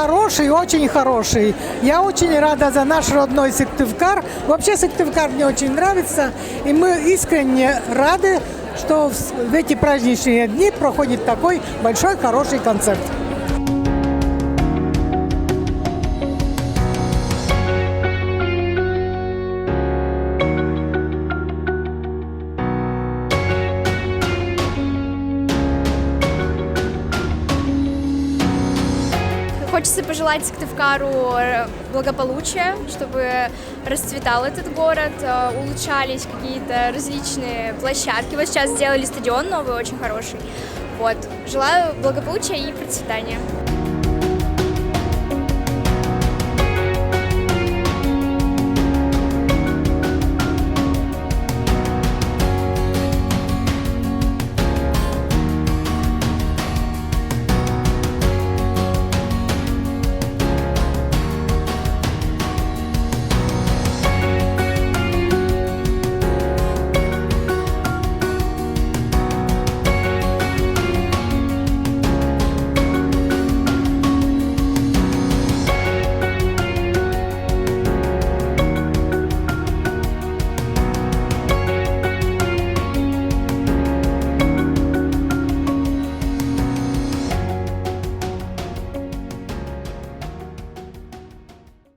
хороший, очень хороший. Я очень рада за наш родной Сыктывкар. Вообще Сыктывкар мне очень нравится. И мы искренне рады, что в эти праздничные дни проходит такой большой, хороший концерт. Хочется пожелать Сыктывкару благополучия, чтобы расцветал этот город, улучшались какие-то различные площадки. Вот сейчас сделали стадион новый, очень хороший. Вот. Желаю благополучия и процветания.